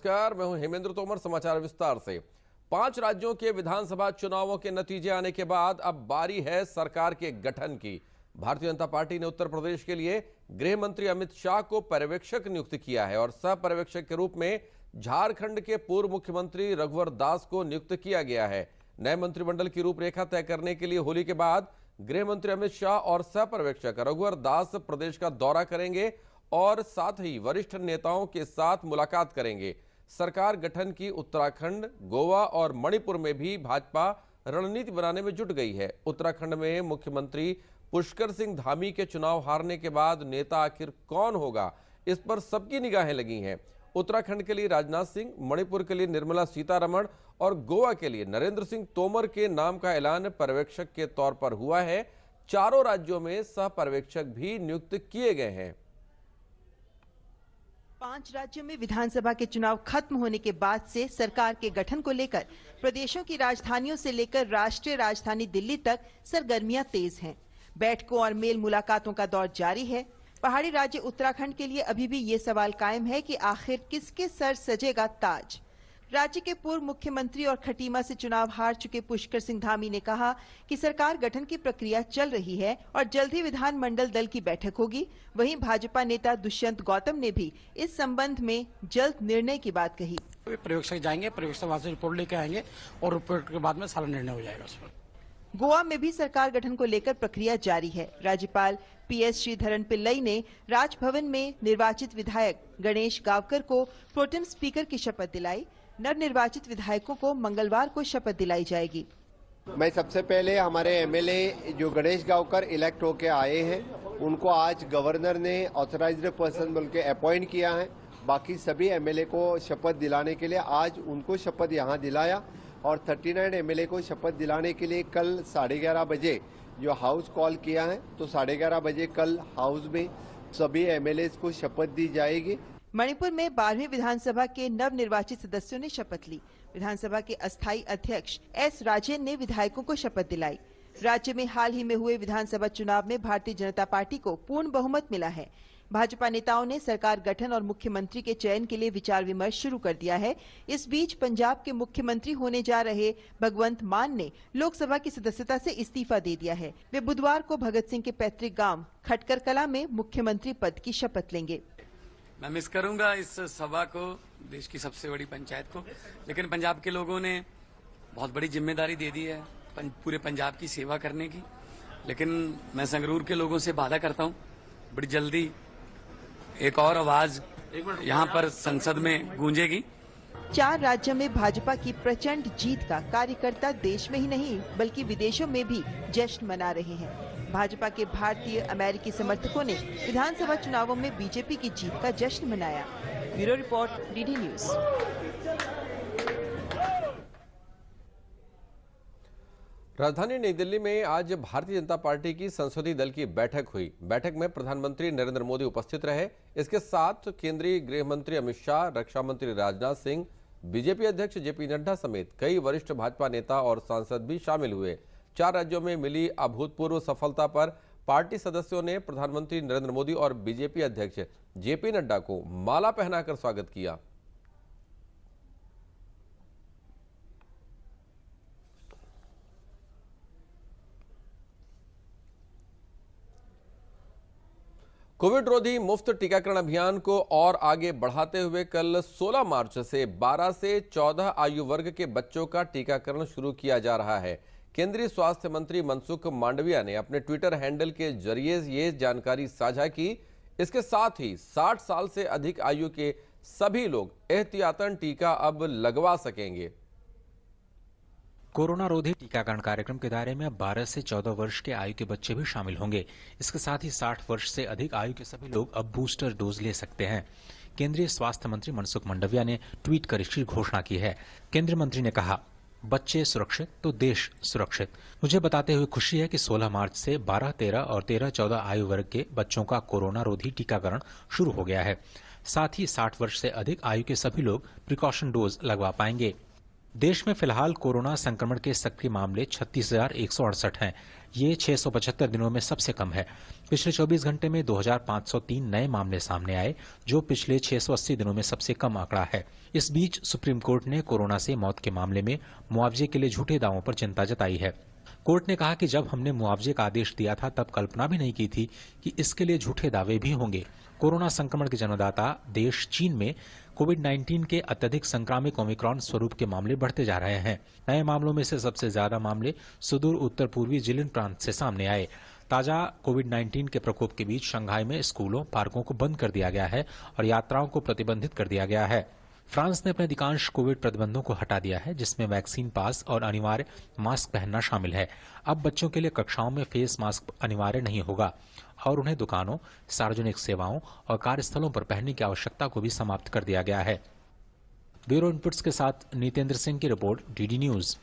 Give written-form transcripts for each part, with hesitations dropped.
नमस्कार, मैं हूं हेमेंद्र तोमर। समाचार विस्तार से। 5 राज्यों के विधानसभा चुनावों के नतीजे आने के बाद अब बारी है सरकार के गठन की। भारतीय जनता पार्टी ने उत्तर प्रदेश के लिए गृह मंत्री अमित शाह को पर्यवेक्षक नियुक्त किया है और सह पर्यवेक्षक के रूप में झारखंड के पूर्व मुख्यमंत्री रघुवर दास को नियुक्त किया गया है। नए मंत्रिमंडल की रूपरेखा तय करने के लिए होली के बाद गृह मंत्री अमित शाह और सह पर्यवेक्षक रघुवर दास प्रदेश का दौरा करेंगे और साथ ही वरिष्ठ नेताओं के साथ मुलाकात करेंगे। सरकार गठन की उत्तराखंड, गोवा और मणिपुर में भी भाजपा रणनीति बनाने में जुट गई है। उत्तराखंड में मुख्यमंत्री पुष्कर सिंह धामी के चुनाव हारने के बाद नेता आखिर कौन होगा, इस पर सबकी निगाहें लगी हैं। उत्तराखंड के लिए राजनाथ सिंह, मणिपुर के लिए निर्मला सीतारमण और गोवा के लिए नरेंद्र सिंह तोमर के नाम का ऐलान पर्यवेक्षक के तौर पर हुआ है। चारों राज्यों में सह पर्यवेक्षक भी नियुक्त किए गए हैं। 5 राज्यों में विधानसभा के चुनाव खत्म होने के बाद से सरकार के गठन को लेकर प्रदेशों की राजधानियों से लेकर राष्ट्रीय राजधानी दिल्ली तक सरगर्मियां तेज हैं। बैठकों और मेल मुलाकातों का दौर जारी है। पहाड़ी राज्य उत्तराखंड के लिए अभी भी ये सवाल कायम है कि आखिर किसके सर सजेगा ताज। राज्य के पूर्व मुख्यमंत्री और खटीमा से चुनाव हार चुके पुष्कर सिंह धामी ने कहा कि सरकार गठन की प्रक्रिया चल रही है और जल्द ही विधानमंडल दल की बैठक होगी। वहीं भाजपा नेता दुष्यंत गौतम ने भी इस संबंध में जल्द निर्णय की बात कही। पर्यवेक्षक जाएंगे, पर्यवेक्षक वहां से रिपोर्ट लेकर आएंगे और रिपोर्ट के बाद में सारा निर्णय हो जाएगा। गोवा में भी सरकार गठन को लेकर प्रक्रिया जारी है। राज्यपाल PS श्रीधरन पिल्लई ने राजभवन में निर्वाचित विधायक गणेश गावकर को प्रोटेम स्पीकर की शपथ दिलाई। नवनिर्वाचित विधायकों को मंगलवार को शपथ दिलाई जाएगी। मैं सबसे पहले हमारे MLA जो गणेश गावकर इलेक्ट होके आए हैं, उनको आज गवर्नर ने ऑथराइज्ड पर्सन बोल के अपॉइंट किया है। बाकी सभी MLA को शपथ दिलाने के लिए आज उनको शपथ यहाँ दिलाया और 39 MLA को शपथ दिलाने के लिए कल 11:30 बजे जो हाउस कॉल किया है, तो 11:30 बजे कल हाउस में सभी MLA को शपथ दी जाएगी। मणिपुर में 12वीं विधानसभा के नवनिर्वाचित सदस्यों ने शपथ ली। विधानसभा के अस्थायी अध्यक्ष S राजेन ने विधायकों को शपथ दिलाई। राज्य में हाल ही में हुए विधानसभा चुनाव में भारतीय जनता पार्टी को पूर्ण बहुमत मिला है। भाजपा नेताओं ने सरकार गठन और मुख्यमंत्री के चयन के लिए विचार विमर्श शुरू कर दिया है। इस बीच पंजाब के मुख्यमंत्री होने जा रहे भगवंत मान ने लोकसभा की सदस्यता से इस्तीफा दे दिया है। वे बुधवार को भगत सिंह के पैतृक गांव खटकर कला में मुख्यमंत्री पद की शपथ लेंगे। मैं मिस करूंगा इस सभा को, देश की सबसे बड़ी पंचायत को, लेकिन पंजाब के लोगों ने बहुत बड़ी जिम्मेदारी दे दी है पूरे पंजाब की सेवा करने की। लेकिन मैं संगरूर के लोगों से वादा करता हूं, बड़ी जल्दी एक और आवाज यहां पर संसद में गूंजेगी। 4 राज्यों में भाजपा की प्रचंड जीत का कार्यकर्ता देश में ही नहीं बल्कि विदेशों में भी जश्न मना रहे हैं। भाजपा के भारतीय अमेरिकी समर्थकों ने विधानसभा चुनावों में बीजेपी की जीत का जश्न मनाया। Bureau report, DD news. राजधानी नई दिल्ली में आज भारतीय जनता पार्टी की संसदीय दल की बैठक हुई। बैठक में प्रधानमंत्री नरेंद्र मोदी उपस्थित रहे। इसके साथ केंद्रीय गृह मंत्री अमित शाह, रक्षा मंत्री राजनाथ सिंह, बीजेपी अध्यक्ष JP नड्डा समेत कई वरिष्ठ भाजपा नेता और सांसद भी शामिल हुए। 4 राज्यों में मिली अभूतपूर्व सफलता पर पार्टी सदस्यों ने प्रधानमंत्री नरेंद्र मोदी और बीजेपी अध्यक्ष JP नड्डा को माला पहनाकर स्वागत किया। कोविड रोधी मुफ्त टीकाकरण अभियान को और आगे बढ़ाते हुए कल 16 मार्च से 12 से 14 आयु वर्ग के बच्चों का टीकाकरण शुरू किया जा रहा है। केंद्रीय स्वास्थ्य मंत्री मनसुख मांडविया ने अपने ट्विटर हैंडल के जरिए ये जानकारी साझा की। इसके साथ ही 60 साल से अधिक आयु के सभी लोग एहतियातन टीका अब लगवा सकेंगे। कोरोना रोधी टीकाकरण कार्यक्रम के दायरे में 12 से 14 वर्ष के आयु के बच्चे भी शामिल होंगे। इसके साथ ही 60 वर्ष से अधिक आयु के सभी लोग अब बूस्टर डोज ले सकते हैं। केंद्रीय स्वास्थ्य मंत्री मनसुख मांडविया ने ट्वीट कर इसकी घोषणा की है। केंद्रीय मंत्री ने कहा, बच्चे सुरक्षित तो देश सुरक्षित। मुझे बताते हुए खुशी है कि 16 मार्च से 12, 13 और 13-14 आयु वर्ग के बच्चों का कोरोना रोधी टीकाकरण शुरू हो गया है। साथ ही 60 वर्ष से अधिक आयु के सभी लोग प्रिकॉशन डोज लगवा पाएंगे। देश में फिलहाल कोरोना संक्रमण के सक्रिय मामले 36,168 हैं। ये 675 दिनों में सबसे कम है। पिछले 24 घंटे में 2,503 नए मामले सामने आए, जो पिछले 680 दिनों में सबसे कम आंकड़ा है। इस बीच सुप्रीम कोर्ट ने कोरोना से मौत के मामले में मुआवजे के लिए झूठे दावों पर चिंता जताई है। कोर्ट ने कहा कि जब हमने मुआवजे का आदेश दिया था तब कल्पना भी नहीं की थी कि इसके लिए झूठे दावे भी होंगे। कोरोना संक्रमण के जन्मदाता देश चीन में कोविड-19 के अत्यधिक संक्रामक ओमिक्रॉन स्वरूप के मामले बढ़ते जा रहे हैं। नए मामलों में से सबसे ज्यादा मामले सुदूर उत्तर पूर्वी जिलिन प्रांत से सामने आए। ताजा कोविड-19 के प्रकोप के बीच शंघाई में स्कूलों, पार्कों को बंद कर दिया गया है और यात्राओं को प्रतिबंधित कर दिया गया है। फ्रांस ने अपने अधिकांश कोविड प्रतिबंधों को हटा दिया है, जिसमें वैक्सीन पास और अनिवार्य मास्क पहनना शामिल है। अब बच्चों के लिए कक्षाओं में फेस मास्क अनिवार्य नहीं होगा और उन्हें दुकानों, सार्वजनिक सेवाओं और कार्यस्थलों पर पहनने की आवश्यकता को भी समाप्त कर दिया गया है। ब्यूरो इनपुट्स के साथ नीतेंद्र सिंह की रिपोर्ट, डीडी न्यूज।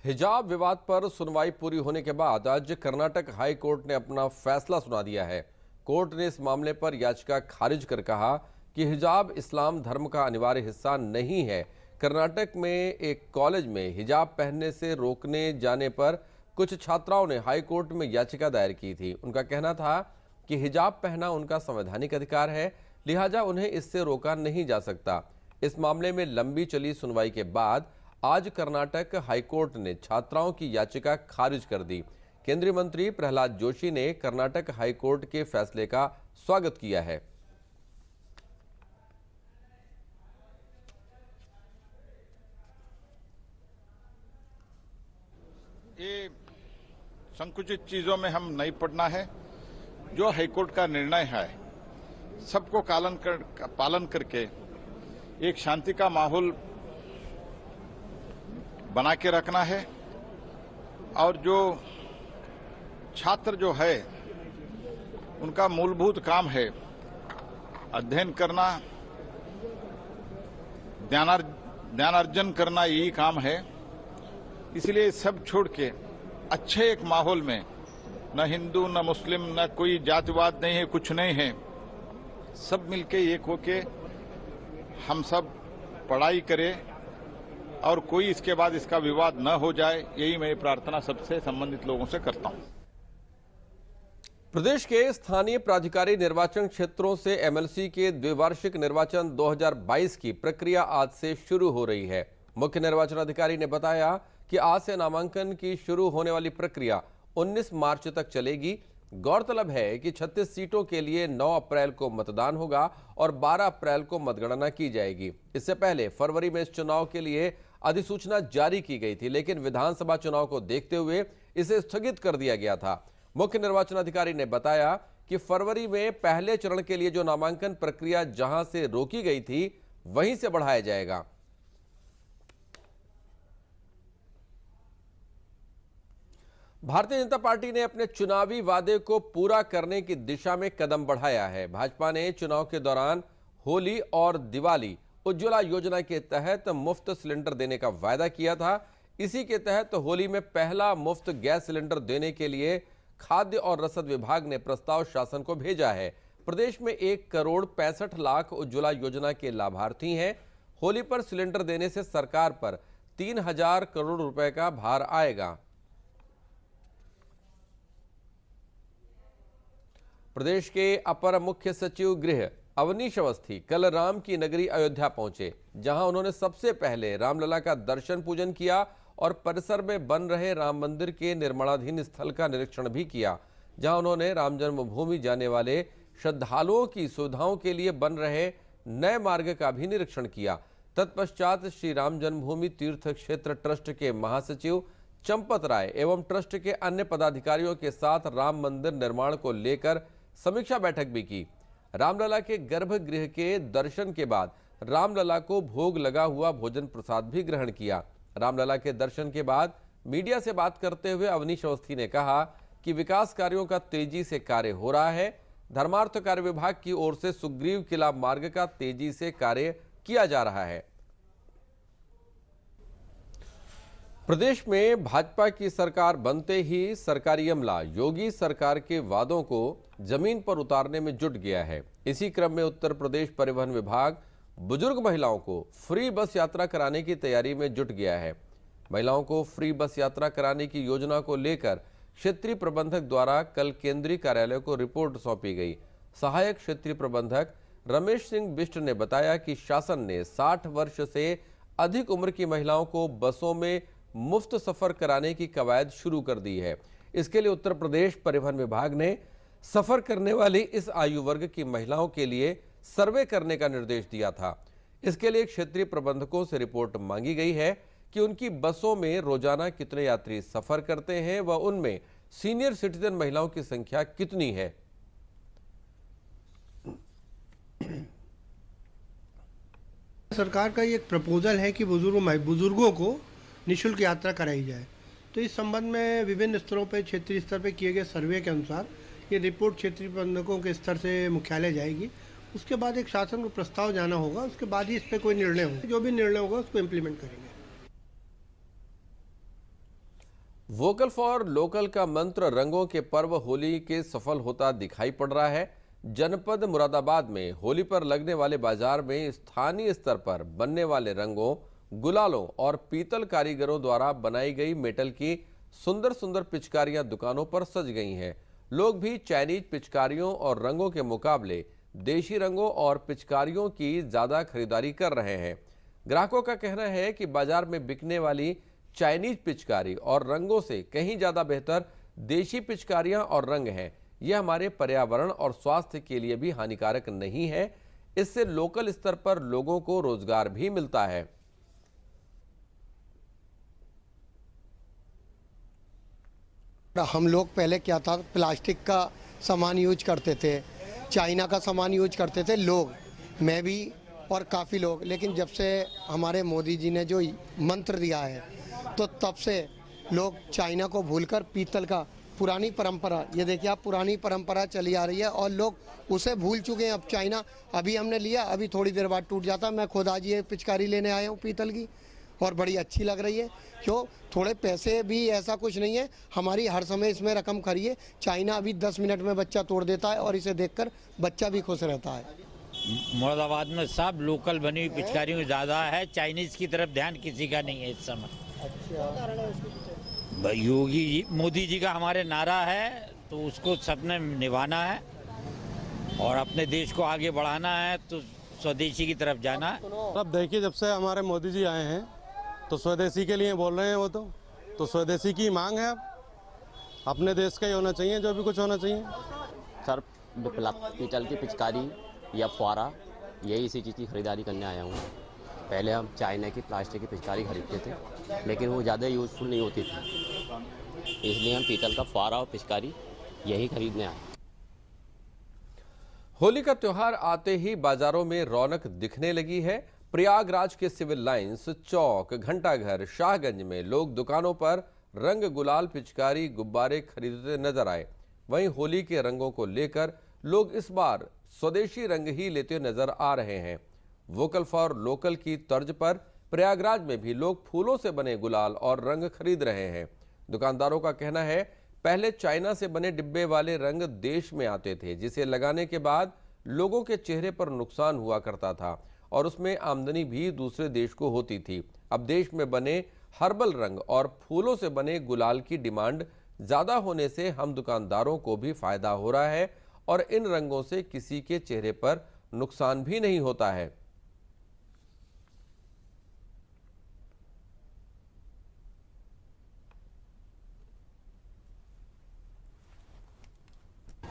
हिजाब विवाद पर सुनवाई पूरी होने के बाद आज कर्नाटक हाई कोर्ट ने अपना फैसला सुना दिया है। कोर्ट ने इस मामले पर याचिका खारिज कर कहा कि हिजाब इस्लाम धर्म का अनिवार्य हिस्सा नहीं है। कर्नाटक में एक कॉलेज में हिजाब पहनने से रोकने जाने पर कुछ छात्राओं ने हाई कोर्ट में याचिका दायर की थी। उनका कहना था कि हिजाब पहनना उनका संवैधानिक अधिकार है, लिहाजा उन्हें इससे रोका नहीं जा सकता। इस मामले में लंबी चली सुनवाई के बाद आज कर्नाटक हाईकोर्ट ने छात्राओं की याचिका खारिज कर दी। केंद्रीय मंत्री प्रहलाद जोशी ने कर्नाटक हाईकोर्ट के फैसले का स्वागत किया है। ये संकुचित चीजों में हम नहीं पड़ना है। जो हाईकोर्ट का निर्णय है सबको पालन करके एक शांति का माहौल बना के रखना है और जो छात्र जो है उनका मूलभूत काम है अध्ययन करना, ज्ञानार्जन करना, यही काम है। इसलिए सब छोड़ के अच्छे एक माहौल में, न हिंदू न मुस्लिम न कोई जातिवाद नहीं है, कुछ नहीं है, सब मिलके एक होके हम सब पढ़ाई करें और कोई इसके बाद इसका विवाद न हो जाए, यही मैं प्रार्थना सबसे संबंधित लोगों से करता हूं। प्रदेश के स्थानीय प्राधिकारी निर्वाचन क्षेत्रों से एमएलसी के द्विवार्षिक निर्वाचन 2022 की प्रक्रिया आज से शुरू हो रही है। मुख्य निर्वाचन अधिकारी ने बताया कि आज से नामांकन की शुरू होने वाली प्रक्रिया 19 मार्च तक चलेगी। गौरतलब है कि 36 सीटों के लिए 9 अप्रैल को मतदान होगा और 12 अप्रैल को मतगणना की जाएगी। इससे पहले फरवरी में इस चुनाव के लिए अधिसूचना जारी की गई थी, लेकिन विधानसभा चुनाव को देखते हुए इसे स्थगित कर दिया गया था। मुख्य निर्वाचन अधिकारी ने बताया कि फरवरी में पहले चरण के लिए जो नामांकन प्रक्रिया जहां से रोकी गई थी वहीं से बढ़ाया जाएगा। भारतीय जनता पार्टी ने अपने चुनावी वादे को पूरा करने की दिशा में कदम बढ़ाया है। भाजपा ने चुनाव के दौरान होली और दिवाली उज्ज्वला योजना के तहत मुफ्त सिलेंडर देने का वायदा किया था। इसी के तहत होली में पहला मुफ्त गैस सिलेंडर देने के लिए खाद्य और रसद विभाग ने प्रस्ताव शासन को भेजा है। प्रदेश में 1,65,00,000 उज्ज्वला योजना के लाभार्थी हैं। होली पर सिलेंडर देने से सरकार पर 3,000 करोड़ रुपए का भार आएगा। प्रदेश के अपर मुख्य सचिव गृह अवनीश अवस्थी कल राम की नगरी अयोध्या पहुंचे, जहां उन्होंने सबसे पहले रामलला का दर्शन पूजन किया और परिसर में बन रहे राम मंदिर के निर्माणाधीन स्थल का निरीक्षण भी किया, जहां उन्होंने राम जन्मभूमि जाने वाले श्रद्धालुओं की सुविधाओं के लिए बन रहे नए मार्ग का भी निरीक्षण किया। तत्पश्चात श्री राम जन्मभूमि तीर्थ क्षेत्र ट्रस्ट के महासचिव चंपत राय एवं ट्रस्ट के अन्य पदाधिकारियों के साथ राम मंदिर निर्माण को लेकर समीक्षा बैठक भी की। रामलला के गर्भगृह के दर्शन के बाद रामलला को भोग लगा हुआ भोजन प्रसाद भी ग्रहण किया। रामलला के दर्शन के बाद मीडिया से बात करते हुए अवनीश अवस्थी ने कहा कि विकास कार्यों का तेजी से कार्य हो रहा है। धर्मार्थ कार्य विभाग की ओर से सुग्रीव किला मार्ग का तेजी से कार्य किया जा रहा है। प्रदेश में भाजपा की सरकार बनते ही सरकारी अमला योगी सरकार के वादों को जमीन पर उतारने में जुट गया है। इसी क्रम में उत्तर प्रदेश परिवहन विभाग बुजुर्ग महिलाओं को फ्री बस यात्रा कराने की तैयारी में जुट गया है। महिलाओं को फ्री बस यात्रा कराने की योजना को लेकर क्षेत्रीय प्रबंधक द्वारा कल केंद्रीय कार्यालय को रिपोर्ट सौंपी गई। सहायक क्षेत्रीय प्रबंधक रमेश सिंह बिष्ट ने बताया कि शासन ने 60 वर्ष से अधिक उम्र की महिलाओं को बसों में मुफ्त सफर कराने की कवायद शुरू कर दी है। इसके लिए उत्तर प्रदेश परिवहन विभाग ने सफर करने वाली इस आयु वर्ग की महिलाओं के लिए सर्वे करने का निर्देश दिया था। इसके लिए क्षेत्रीय प्रबंधकों से रिपोर्ट मांगी गई है कि उनकी बसों में रोजाना कितने यात्री सफर करते हैं व उनमें सीनियर सिटीजन महिलाओं की संख्या कितनी है। सरकार का ये एक प्रपोजल है कि बुजुर्गों को निःशुल्क यात्रा कराई जाए। तो इस संबंध में विभिन्न स्तरों पर क्षेत्रीय स्तर पर किए गए सर्वे के अनुसार ये रिपोर्ट क्षेत्रीय प्रबंधकों के स्तर से मुख्यालय जाएगी। उसके बाद एक शासन को प्रस्ताव जाना होगा, उसके बाद ही इस पर कोई निर्णय होगा। जो भी निर्णय होगा उसको इम्प्लीमेंट करेंगे। वोकल फॉर लोकल का मंत्र रंगों के पर्व होली के सफल होता दिखाई पड़ रहा है। जनपद मुरादाबाद में होली पर लगने वाले बाजार में स्थानीय स्तर पर बनने वाले रंगों, गुलालों और पीतल कारीगरों द्वारा बनाई गई मेटल की सुंदर सुंदर पिचकारियां दुकानों पर सज गई हैं। लोग भी चाइनीज पिचकारियों और रंगों के मुकाबले देशी रंगों और पिचकारियों की ज्यादा खरीदारी कर रहे हैं। ग्राहकों का कहना है कि बाजार में बिकने वाली चाइनीज पिचकारी और रंगों से कहीं ज्यादा बेहतर देशी पिचकारियां और रंग हैं। यह हमारे पर्यावरण और स्वास्थ्य के लिए भी हानिकारक नहीं है। इससे लोकल स्तर पर लोगों को रोजगार भी मिलता है। हम लोग पहले क्या था, प्लास्टिक का सामान यूज करते थे, चाइना का सामान यूज करते थे लोग, मैं भी और काफ़ी लोग। लेकिन जब से हमारे मोदी जी ने जो मंत्र दिया है तो तब से लोग चाइना को भूलकर पीतल का पुरानी परंपरा, ये देखिए आप, पुरानी परंपरा चली आ रही है और लोग उसे भूल चुके हैं। अब चाइना अभी हमने लिया, अभी थोड़ी देर बाद टूट जाता। मैं खुद आज ये पिचकारी लेने आया हूँ पीतल की और बड़ी अच्छी लग रही है। क्यों, थोड़े पैसे भी, ऐसा कुछ नहीं है, हमारी हर समय इसमें रकम खरी है। चाइना अभी 10 मिनट में बच्चा तोड़ देता है और इसे देखकर बच्चा भी खुश रहता है। मुरादाबाद में सब लोकल बनी हुई पिचकारियों ज़्यादा है, चाइनीज़ की तरफ ध्यान किसी का नहीं है इस समय। अच्छा, योगी जी, मोदी जी का हमारे नारा है तो उसको सबने निभाना है और अपने देश को आगे बढ़ाना है, तो स्वदेशी की तरफ जाना है। अब देखिए, जब से हमारे मोदी जी आए हैं तो स्वदेशी के लिए बोल रहे हैं वो, तो स्वदेशी की मांग है। अब अपने देश का ही होना चाहिए, जो भी कुछ होना चाहिए। सर, पीतल की पिचकारी या फुआरा, यही इसी चीज़ की खरीदारी करने आया हूँ। पहले हम चाइना की प्लास्टिक की पिचकारी खरीदते थे, लेकिन वो ज़्यादा यूज़फुल नहीं होती थी, इसलिए हम पीतल का फुआरा और पिचकारी यही खरीदने आए। होली का त्योहार आते ही बाजारों में रौनक दिखने लगी है। प्रयागराज के सिविल लाइंस, चौक, घंटाघर, शाहगंज में लोग दुकानों पर रंग, गुलाल, पिचकारी, गुब्बारे खरीदते नजर आए। वहीं होली के रंगों को लेकर लोग इस बार स्वदेशी रंग ही लेते नजर आ रहे हैं। वोकल फॉर लोकल की तर्ज पर प्रयागराज में भी लोग फूलों से बने गुलाल और रंग खरीद रहे हैं। दुकानदारों का कहना है, पहले चाइना से बने डिब्बे वाले रंग देश में आते थे, जिसे लगाने के बाद लोगों के चेहरे पर नुकसान हुआ करता था और उसमें आमदनी भी दूसरे देश को होती थी। अब देश में बने हर्बल रंग और फूलों से बने गुलाल की डिमांड ज़्यादा होने से हम दुकानदारों को भी फायदा हो रहा है और इन रंगों से किसी के चेहरे पर नुकसान भी नहीं होता है।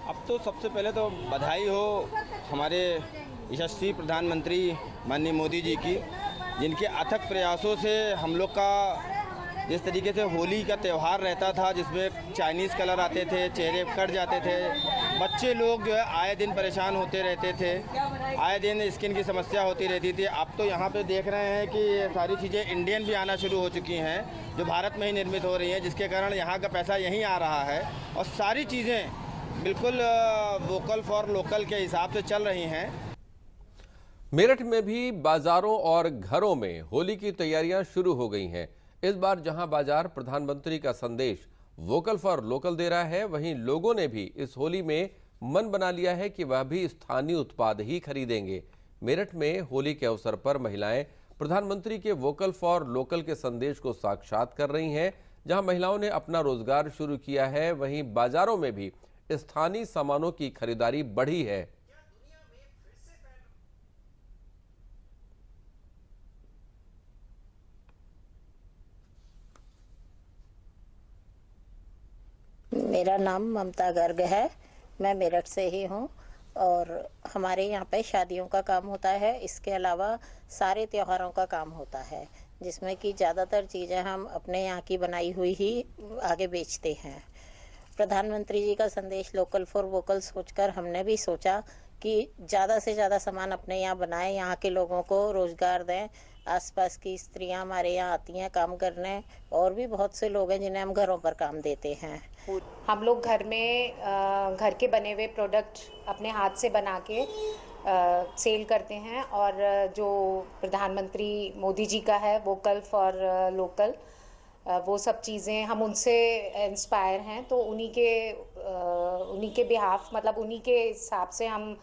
अब तो सबसे पहले तो बधाई हो हमारे यशस्वी प्रधानमंत्री माननीय मोदी जी की, जिनके अथक प्रयासों से हम लोग का जिस तरीके से होली का त्यौहार रहता था, जिसमें चाइनीज़ कलर आते थे, चेहरे कट जाते थे, बच्चे लोग जो है आए दिन परेशान होते रहते थे, आए दिन स्किन की समस्या होती रहती थी। अब तो यहाँ पे देख रहे हैं कि ये सारी चीज़ें इंडियन भी आना शुरू हो चुकी हैं, जो भारत में ही निर्मित हो रही हैं, जिसके कारण यहाँ का पैसा यहीं आ रहा है और सारी चीज़ें बिल्कुल वोकल फॉर लोकल के हिसाब से चल रही हैं। मेरठ में भी बाजारों और घरों में होली की तैयारियां शुरू हो गई हैं। इस बार जहां बाजार प्रधानमंत्री का संदेश वोकल फॉर लोकल दे रहा है, वहीं लोगों ने भी इस होली में मन बना लिया है कि वह भी स्थानीय उत्पाद ही खरीदेंगे। मेरठ में होली के अवसर पर महिलाएं प्रधानमंत्री के वोकल फॉर लोकल के संदेश को साक्षात कर रही हैं। जहां महिलाओं ने अपना रोजगार शुरू किया है, वहीं बाजारों में भी स्थानीय सामानों की खरीदारी बढ़ी है। मेरा नाम ममता गर्ग है। मैं मेरठ से ही हूँ और हमारे यहाँ पे शादियों का काम होता है। इसके अलावा सारे त्योहारों का काम होता है, जिसमें कि ज़्यादातर चीज़ें हम अपने यहाँ की बनाई हुई ही आगे बेचते हैं। प्रधानमंत्री जी का संदेश लोकल फॉर वोकल सोचकर हमने भी सोचा कि ज़्यादा से ज़्यादा सामान अपने यहाँ बनाएं, यहाँ के लोगों को रोज़गार दें। आसपास की स्त्रियाँ हमारे यहाँ आती हैं काम करने, और भी बहुत से लोग हैं जिन्हें हम घरों पर काम देते हैं। हम लोग घर में घर के बने हुए प्रोडक्ट अपने हाथ से बना के सेल करते हैं, और जो प्रधानमंत्री मोदी जी का है वोकल फॉर लोकल, वो सब चीज़ें हम उनसे इंस्पायर हैं, तो उन्हीं के बिहाफ, मतलब उन्हीं के हिसाब से हम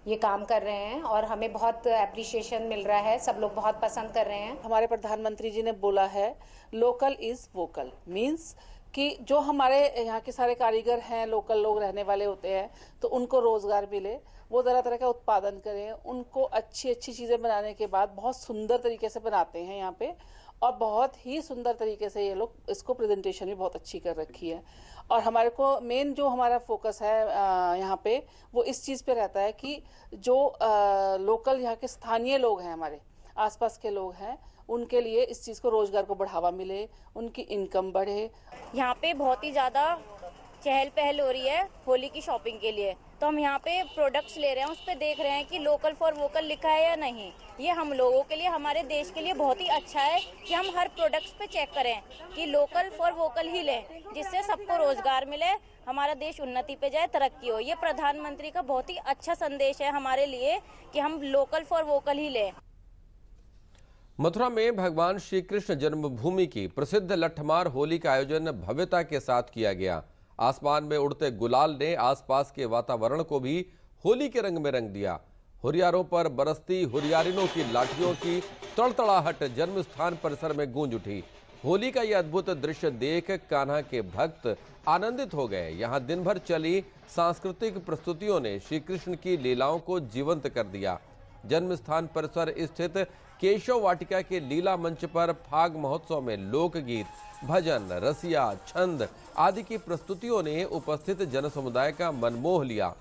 ये काम कर रहे हैं और हमें बहुत एप्रिशिएशन मिल रहा है। सब लोग बहुत पसंद कर रहे हैं। हमारे प्रधानमंत्री जी ने बोला है लोकल इज़ वोकल, मीन्स कि जो हमारे यहाँ के सारे कारीगर हैं, लोकल लोग रहने वाले होते हैं, तो उनको रोज़गार मिले, वो तरह तरह का उत्पादन करें। उनको अच्छी अच्छी चीज़ें बनाने के बाद बहुत सुंदर तरीके से बनाते हैं यहाँ पे, और बहुत ही सुंदर तरीके से ये लोग इसको प्रेजेंटेशन भी बहुत अच्छी कर रखी है। और हमारे को मेन जो हमारा फोकस है यहाँ पे, वो इस चीज़ पे रहता है कि जो लोकल यहाँ के स्थानीय लोग हैं, हमारे आसपास के लोग हैं, उनके लिए इस चीज़ को रोज़गार को बढ़ावा मिले, उनकी इनकम बढ़े। यहाँ पे बहुत ही ज़्यादा चहल पहल हो रही है होली की शॉपिंग के लिए, तो हम यहाँ पे प्रोडक्ट्स ले रहे हैं, उस पर देख रहे हैं कि लोकल फॉर वोकल लिखा है या नहीं। ये हम लोगों के लिए, हमारे देश के लिए बहुत ही अच्छा है कि हम हर प्रोडक्ट्स पे चेक करें कि लोकल फॉर वोकल ही लें, जिससे सबको रोजगार मिले, हमारा देश उन्नति पे जाए, तरक्की हो। ये प्रधानमंत्री का बहुत ही अच्छा संदेश है हमारे लिए कि हम लोकल फॉर वोकल ही लें। मथुरा में भगवान श्री कृष्ण जन्मभूमि की प्रसिद्ध लठमार होली का आयोजन भव्यता के साथ किया गया। आसमान में उड़ते गुलाल ने आसपास के वातावरण को भी होली के रंग में रंग दिया। हुरियारों पर बरसती हुरियारिनों की लाठियों की तड़तड़ाहट जन्म स्थान परिसर में गूंज उठी। होली का यह अद्भुत दृश्य देख कान्हा के भक्त आनंदित हो गए। यहाँ दिन भर चली सांस्कृतिक प्रस्तुतियों ने श्री कृष्ण की लीलाओं को जीवंत कर दिया। जन्म स्थान परिसर स्थित केशव वाटिका के लीला मंच पर फाग महोत्सव में लोकगीत, भजन, रसिया, छंद आदि की प्रस्तुतियों ने उपस्थित जन समुदाय का मन मोह लिया।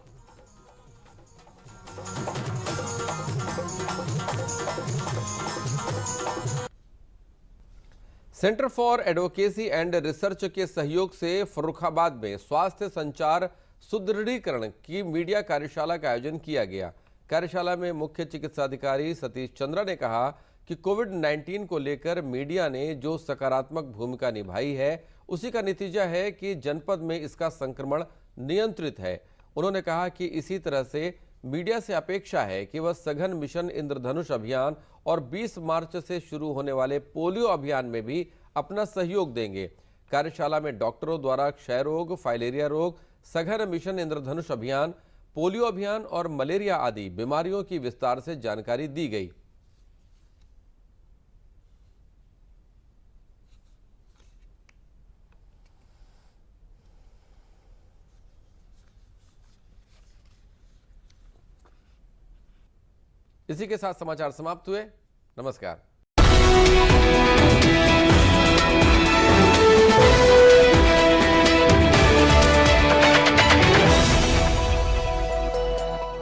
Centre for advocacy and research के सहयोग से फर्रुखाबाद में स्वास्थ्य संचार सुदृढ़ीकरण की मीडिया कार्यशाला का आयोजन किया गया। कार्यशाला में मुख्य चिकित्सा अधिकारी सतीश चंद्रा ने कहा कि कोविड-19 को लेकर मीडिया ने जो सकारात्मक भूमिका निभाई है, उसी का नतीजा है कि जनपद में इसका संक्रमण नियंत्रित है। उन्होंने कहा कि इसी तरह से मीडिया से अपेक्षा है कि वह सघन मिशन इंद्रधनुष अभियान और 20 मार्च से शुरू होने वाले पोलियो अभियान में भी अपना सहयोग देंगे। कार्यशाला में डॉक्टरों द्वारा क्षय रोग, फाइलेरिया रोग, सघन मिशन इंद्रधनुष अभियान, पोलियो अभियान और मलेरिया आदि बीमारियों की विस्तार से जानकारी दी गई। इसी के साथ समाचार समाप्त हुए। नमस्कार।